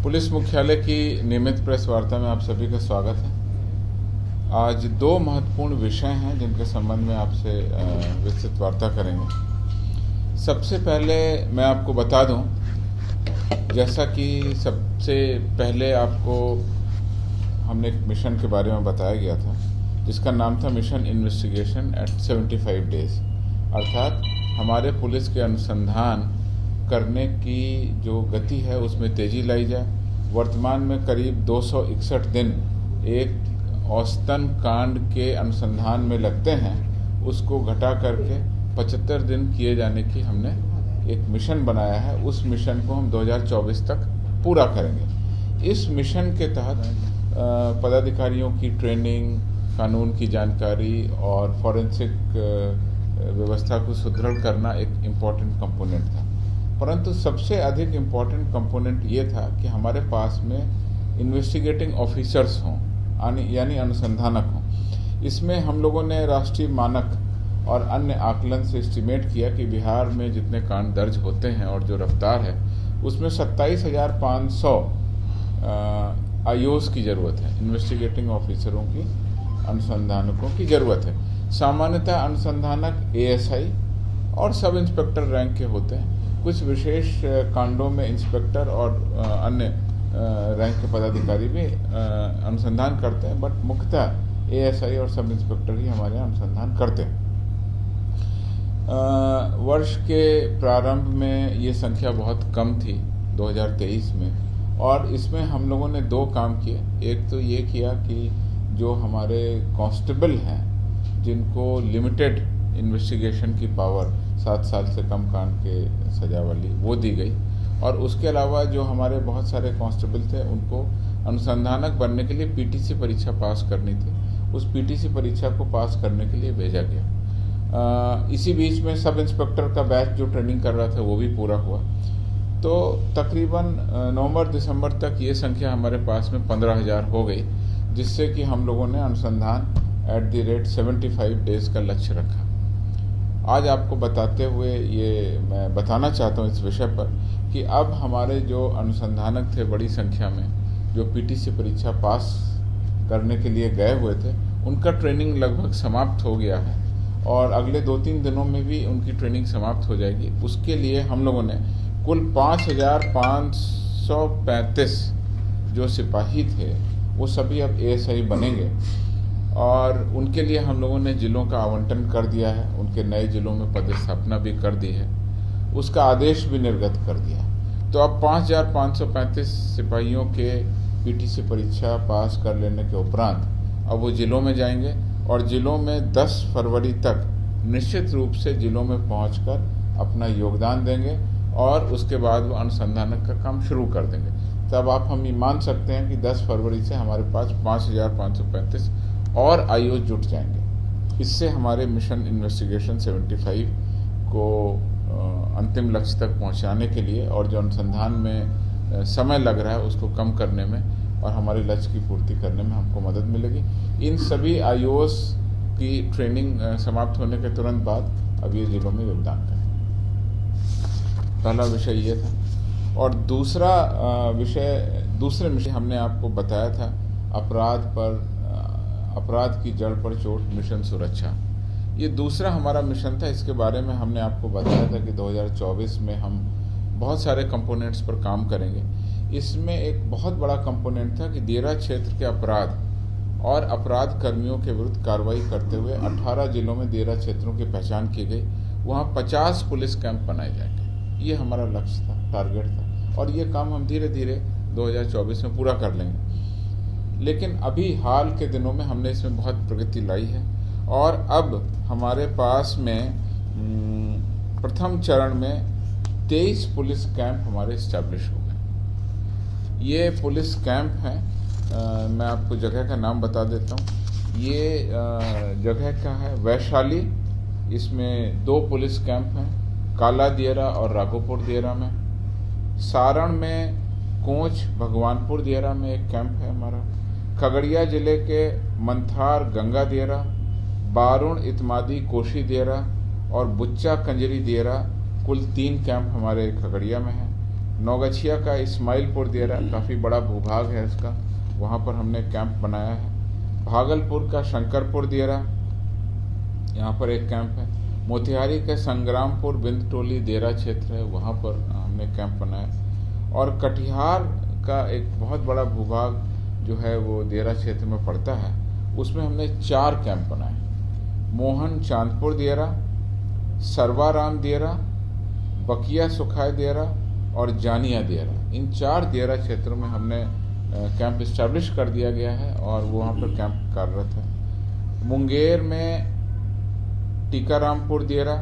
Police मुख्यालय की नियमित प्रेस वार्ता में आप सभी का स्वागत है। आज दो महत्वपूर्ण विषय हैं जिनके संबंध में आपसे विस्तृत वार्ता करेंगे। सबसे पहले मैं आपको बता दूं, जैसा कि सबसे पहले आपको हमने एक मिशन के बारे में बताया गया था जिसका नाम था मिशन इन्वेस्टिगेशन एट 75 डेज, अर्थात हमारे पुलिस के अनुसंधान करने की जो गति है उसमें तेज़ी लाई जाए। वर्तमान में करीब 261 दिन एक औसतन कांड के अनुसंधान में लगते हैं, उसको घटा करके 75 दिन किए जाने की हमने एक मिशन बनाया है। उस मिशन को हम 2024 तक पूरा करेंगे। इस मिशन के तहत पदाधिकारियों की ट्रेनिंग, कानून की जानकारी और फॉरेंसिक व्यवस्था को सुदृढ़ करना एक इम्पॉर्टेंट कंपोनेंट था। परंतु सबसे अधिक इम्पॉर्टेंट कंपोनेंट ये था कि हमारे पास में इन्वेस्टिगेटिंग ऑफिसर्स हों, यानी अनुसंधानक हों। इसमें हम लोगों ने राष्ट्रीय मानक और अन्य आकलन से एस्टिमेट किया कि बिहार में जितने कांड दर्ज होते हैं और जो रफ्तार है उसमें 27,500 आईओस की ज़रूरत है, इन्वेस्टिगेटिंग ऑफिसरों की, अनुसंधानकों की ज़रूरत है। सामान्यतः अनुसंधानक एएसआई और सब इंस्पेक्टर रैंक के होते हैं। कुछ विशेष कांडों में इंस्पेक्टर और अन्य रैंक के पदाधिकारी भी अनुसंधान करते हैं, बट मुख्यतः एएसआई और सब इंस्पेक्टर ही हमारे अनुसंधान करते हैं। वर्ष के प्रारंभ में ये संख्या बहुत कम थी 2023 में, और इसमें हम लोगों ने दो काम किए। एक तो ये किया कि जो हमारे कांस्टेबल हैं जिनको लिमिटेड इन्वेस्टिगेशन की पावर 7 साल से कम कांड के सजा वाली वो दी गई, और उसके अलावा जो हमारे बहुत सारे कांस्टेबल थे उनको अनुसंधानक बनने के लिए पीटीसी परीक्षा पास करनी थी। उस पीटीसी परीक्षा को पास करने के लिए भेजा गया। इसी बीच में सब इंस्पेक्टर का बैच जो ट्रेनिंग कर रहा था वो भी पूरा हुआ। तो तकरीबन नवंबर-दिसंबर तक ये संख्या हमारे पास में 15,000 हो गई, जिससे कि हम लोगों ने अनुसंधान @ 75 डेज का लक्ष्य रखा। आज आपको बताते हुए ये मैं बताना चाहता हूँ इस विषय पर कि अब हमारे जो अनुसंधानक थे बड़ी संख्या में, जो पीटीसी परीक्षा पास करने के लिए गए हुए थे, उनका ट्रेनिंग लगभग समाप्त हो गया है और अगले 2-3 दिनों में भी उनकी ट्रेनिंग समाप्त हो जाएगी। उसके लिए हम लोगों ने कुल 5,535 जो सिपाही थे वो सभी अब एएसआई बनेंगे, और उनके लिए हम लोगों ने जिलों का आवंटन कर दिया है। उनके नए जिलों में पदस्थापना भी कर दी है, उसका आदेश भी निर्गत कर दिया। तो अब 5,535 सिपाहियों के पीटीसी परीक्षा पास कर लेने के उपरांत अब वो जिलों में जाएंगे, और जिलों में 10 फरवरी तक निश्चित रूप से जिलों में पहुंचकर अपना योगदान देंगे, और उसके बाद वो अनुसंधानक का काम शुरू कर देंगे। तब हम ये मान सकते हैं कि 10 फरवरी से हमारे पास 5,535 और आईओ जुट जाएंगे। इससे हमारे मिशन इन्वेस्टिगेशन 75 को अंतिम लक्ष्य तक पहुंचाने के लिए, और जो अनुसंधान में समय लग रहा है उसको कम करने में और हमारे लक्ष्य की पूर्ति करने में हमको मदद मिलेगी। इन सभी आईओएस की ट्रेनिंग समाप्त होने के तुरंत बाद अब ये जिलों में योगदान करें। पहला विषय ये था। और दूसरे विषय हमने आपको बताया था अपराध की जड़ पर चोट, मिशन सुरक्षा। ये दूसरा हमारा मिशन था। इसके बारे में हमने आपको बताया था कि 2024 में हम बहुत सारे कंपोनेंट्स पर काम करेंगे। इसमें एक बहुत बड़ा कंपोनेंट था कि दियरा क्षेत्र के अपराध और अपराध कर्मियों के विरुद्ध कार्रवाई करते हुए 18 जिलों में दियरा क्षेत्रों की पहचान की गई। वहाँ 50 पुलिस कैंप बनाए जाएंगे। ये हमारा लक्ष्य था, टारगेट था, और ये काम हम धीरे धीरे 2024 में पूरा कर लेंगे। लेकिन अभी हाल के दिनों में हमने इसमें बहुत प्रगति लाई है, और अब हमारे पास में प्रथम चरण में 23 पुलिस कैंप हमारे इस्टेब्लिश हो गए। ये पुलिस कैंप हैं, मैं आपको जगह का नाम बता देता हूँ। ये जगह का है वैशाली, इसमें 2 पुलिस कैंप हैं, काला दियरा और राघोपुर दियरा में। सारण में कोंच भगवानपुर दियरा में एक कैंप है हमारा। खगड़िया जिले के मंथार गंगा दियरा, बारुण इतमादी कोशी दियरा और बुच्चा कंजरी दियरा, कुल 3 कैंप हमारे खगड़िया में हैं। नौगछिया का इस्माइलपुर दियरा काफ़ी बड़ा भूभाग है इसका, वहाँ पर हमने कैंप बनाया है। भागलपुर का शंकरपुर दियरा, यहाँ पर एक कैंप है। मोतिहारी के संग्रामपुर बिंदटोली देरा क्षेत्र है, वहाँ पर हमने कैंप बनाया। और कटिहार का एक बहुत बड़ा भूभाग जो है वो देरा क्षेत्र में पड़ता है, उसमें हमने 4 कैंप बनाए। मोहन चांदपुर दियरा, सर्वाराम दियरा, बकिया सुखाय दियरा और जानिया दियरा, इन 4 दियरा क्षेत्रों में हमने कैंप इस्टेब्लिश कर दिया गया है और वो वहाँ पर कैंप कार्यरत है। मुंगेर में टीकारामपुर दियरा,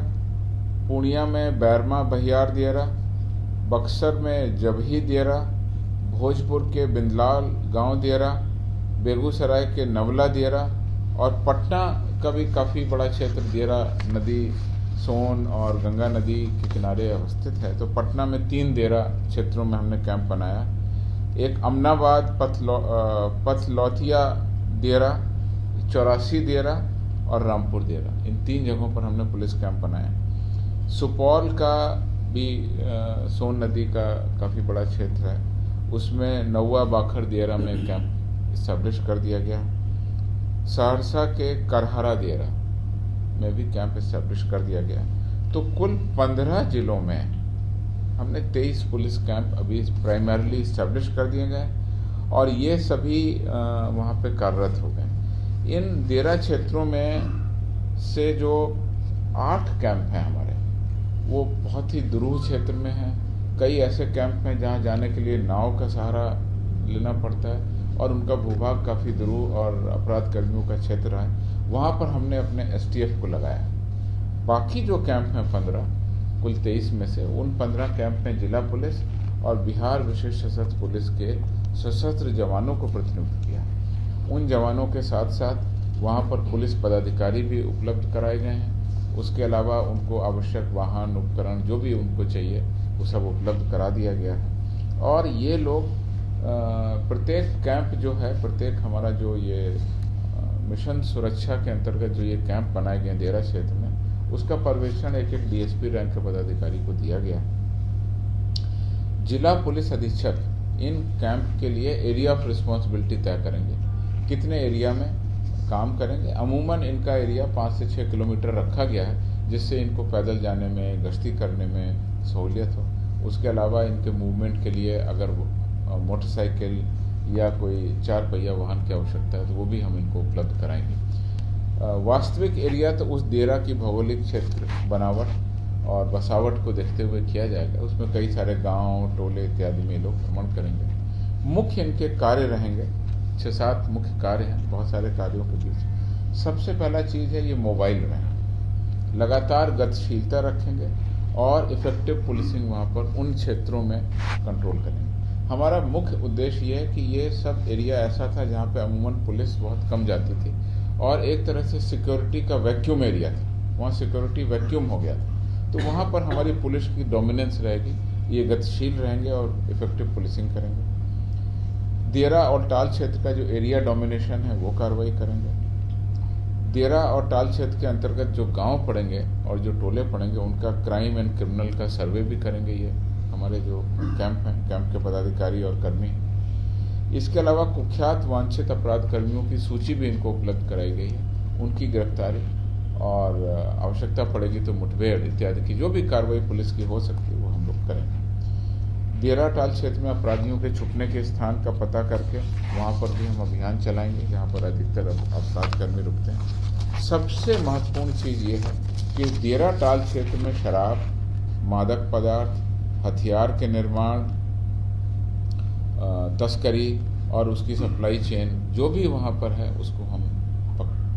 पूर्णिया में बैरमा बहियार दियरा, बक्सर में जबही दियरा, भोजपुर के बिंदलाल गांव दियरा, बेगूसराय के नवला दियरा और पटना का भी काफ़ी बड़ा क्षेत्र दियरा नदी, सोन और गंगा नदी के किनारे अवस्थित है। तो पटना में 3 दियरा क्षेत्रों में हमने कैंप बनाया। एक अमनाबाद पथलौतिया दियरा, 84 दियरा और रामपुर दियरा, इन 3 जगहों पर हमने पुलिस कैंप बनाया। सुपौल का भी सोन नदी का काफ़ी बड़ा क्षेत्र है, उसमें नौवा बाखर दियरा में कैंप इस्टेब्लिश कर दिया गया। सहरसा के करहरा दियरा में भी कैंप इस्टेब्लिश कर दिया गया। तो कुल 15 जिलों में हमने 23 पुलिस कैंप अभी प्राइमरली इस्टेब्लिश कर दिए गए और ये सभी वहाँ पे कार्यरत हो गए। इन देरा क्षेत्रों में से जो 8 कैंप हैं हमारे, वो बहुत ही दुरूह क्षेत्र में हैं। कई ऐसे कैंप हैं जहाँ जाने के लिए नाव का सहारा लेना पड़ता है और उनका भूभाग काफ़ी दुरूह और अपराध कर्मियों का क्षेत्र है, वहाँ पर हमने अपने STF को लगाया। बाकी जो कैंप हैं 15, कुल 23 में से उन 15 कैंप में जिला पुलिस और बिहार विशेष सशस्त्र पुलिस के सशस्त्र जवानों को प्रतिनियुक्त किया। उन जवानों के साथ साथ वहाँ पर पुलिस पदाधिकारी भी उपलब्ध कराए गए हैं। उसके अलावा उनको आवश्यक वाहन उपकरण जो भी उनको चाहिए वो सब उपलब्ध करा दिया गया है। और ये लोग प्रत्येक कैंप जो है, प्रत्येक हमारा जो ये मिशन सुरक्षा के अंतर्गत जो ये कैंप बनाए गए देरा क्षेत्र में, उसका पर्यवेक्षण एक DSP रैंक के पदाधिकारी को दिया गया। जिला पुलिस अधीक्षक इन कैंप के लिए एरिया ऑफ रिस्पॉन्सिबिलिटी तय करेंगे, कितने एरिया में काम करेंगे। अमूमन इनका एरिया 5 से 6 किलोमीटर रखा गया है, जिससे इनको पैदल जाने में, गश्ती करने में सहूलियत हो। उसके अलावा इनके मूवमेंट के लिए अगर मोटरसाइकिल या कोई 4 पहिया वाहन की आवश्यकता है तो वो भी हम इनको उपलब्ध कराएंगे। वास्तविक एरिया तो उस देरा की भौगोलिक क्षेत्र, बनावट और बसावट को देखते हुए किया जाएगा। उसमें कई सारे गांव, टोले इत्यादि में लोग भ्रमण करेंगे। मुख्य इनके कार्य रहेंगे, 6-7 मुख्य कार्य हैं बहुत सारे कार्यों के बीच। सबसे पहला चीज़ है ये मोबाइल रहें, लगातार गतिशीलता रखेंगे और इफेक्टिव पुलिसिंग वहाँ पर उन क्षेत्रों में कंट्रोल करेंगे। हमारा मुख्य उद्देश्य ये है कि ये सब एरिया ऐसा था जहाँ पे अमूमन पुलिस बहुत कम जाती थी और एक तरह से सिक्योरिटी का वैक्यूम एरिया था, वहाँ सिक्योरिटी वैक्यूम हो गया था। तो वहाँ पर हमारी पुलिस की डोमिनेंस रहेगी, ये गतिशील रहेंगे और इफेक्टिव पुलिसिंग करेंगे। देरा और टाल क्षेत्र का जो एरिया डोमिनेशन है वो कार्रवाई करेंगे। देरा और टाल क्षेत्र के अंतर्गत जो गांव पड़ेंगे और जो टोले पड़ेंगे उनका क्राइम एंड क्रिमिनल का सर्वे भी करेंगे। ये हमारे जो कैंप हैं, कैंप के पदाधिकारी और कर्मी। इसके अलावा कुख्यात वांछित अपराध कर्मियों की सूची भी इनको उपलब्ध कराई गई है, उनकी गिरफ्तारी और आवश्यकता पड़ेगी तो मुठभेड़ इत्यादि की जो भी कार्रवाई पुलिस की हो सकती है वो हम लोग करेंगे। देरा टाल क्षेत्र में अपराधियों के छुपने के स्थान का पता करके वहाँ पर भी हम अभियान चलाएंगे जहाँ पर अधिकतर अपराध कर्मी रुकते हैं। सबसे महत्वपूर्ण चीज़ ये है कि देरा टाल क्षेत्र में शराब, मादक पदार्थ, हथियार के निर्माण, तस्करी और उसकी सप्लाई चेन जो भी वहाँ पर है उसको हम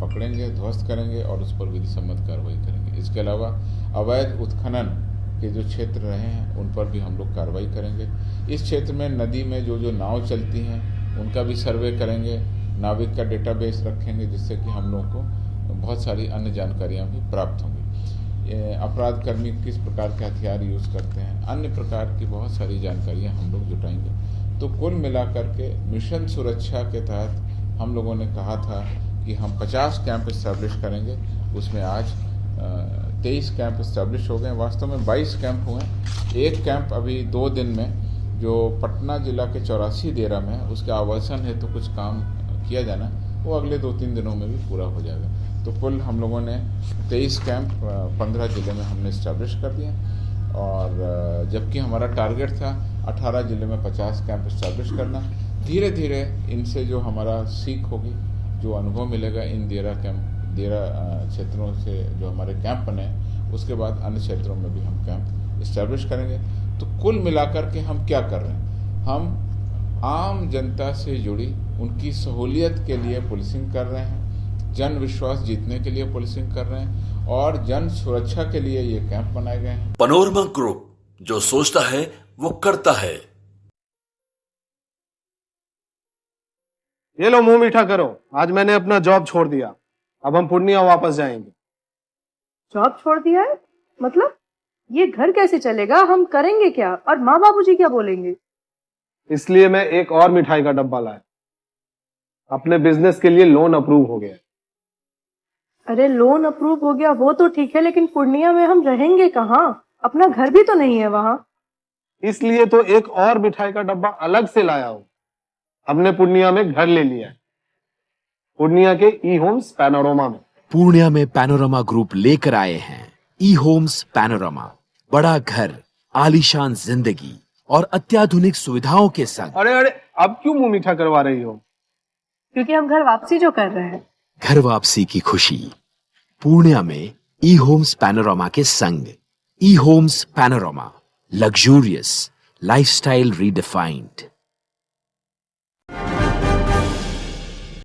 पकड़ेंगे, ध्वस्त करेंगे और उस पर विधि सम्मत कार्रवाई करेंगे। इसके अलावा अवैध उत्खनन के जो क्षेत्र रहे हैं उन पर भी हम लोग कार्रवाई करेंगे। इस क्षेत्र में नदी में जो जो नाव चलती हैं उनका भी सर्वे करेंगे, नाविक का डेटाबेस रखेंगे जिससे कि हम लोगों को बहुत सारी अन्य जानकारियाँ भी प्राप्त होंगी। अपराध कर्मी किस प्रकार के हथियार यूज़ करते हैं, अन्य प्रकार की बहुत सारी जानकारियाँ हम लोग जुटाएंगे। तो कुल मिलाकर के मिशन सुरक्षा के तहत हम लोगों ने कहा था कि हम 50 कैंप इस्टेब्लिश करेंगे, उसमें आज 23 कैंप इस्टेब्लिश हो गए। वास्तव में 22 कैंप हुए, एक कैंप अभी 2 दिन में जो पटना जिला के 84 डेरा में है, उसके आवासन है तो कुछ काम किया जाना, वो अगले 2-3 दिनों में भी पूरा हो जाएगा। तो कुल हम लोगों ने 23 कैंप 15 जिले में हमने इस्टेब्लिश कर दिए, और जबकि हमारा टारगेट था 18 जिले में 50 कैंप इस्टेब्लिश करना। धीरे धीरे इनसे जो हमारा सीख होगी, जो अनुभव मिलेगा इन डेरा क्षेत्रों से जो हमारे कैंप बने, उसके बाद अन्य क्षेत्रों में भी हम कैंप इस्टेब्लिश करेंगे। तो कुल मिलाकर के हम क्या कर रहे हैं, हम आम जनता से जुड़ी उनकी सहूलियत के लिए पुलिसिंग कर रहे हैं, जन विश्वास जीतने के लिए पुलिसिंग कर रहे हैं, और जन सुरक्षा के लिए ये कैंप बनाए गए हैं। पैनोरमा ग्रुप, जो सोचता है वो करता है। ये लो मुंह मीठा करो, आज मैंने अपना जॉब छोड़ दिया, अब हम पूर्णिया वापस जाएंगे। जॉब छोड़ दिया है? मतलब ये घर कैसे चलेगा, हम करेंगे क्या, और माँ बाबूजी क्या बोलेंगे? इसलिए मैं एक और मिठाई का डब्बा लाया, अपने बिजनेस के लिए लोन अप्रूव हो गया। अरे लोन अप्रूव हो गया वो तो ठीक है, लेकिन पूर्णिया में हम रहेंगे कहाँ? अपना घर भी तो नहीं है वहाँ। इसलिए तो एक और मिठाई का डब्बा अलग से लाया हूं। हमने पूर्णिया में घर ले लिया है, पूर्णिया के ई होम्स पैनोरमा में। पूर्णिया में पैनोरमा ग्रुप लेकर आए हैं ई होम्स पैनोरमा। बड़ा घर, आलीशान जिंदगी और अत्याधुनिक सुविधाओं के संग। अरे अब क्यों मुंह मीठा करवा रही हो? क्योंकि हम घर वापसी जो कर रहे हैं। घर वापसी की खुशी पूर्णिया में ई होम्स पैनोरमा के संग। ई Homes Panorama, luxurious lifestyle redefined.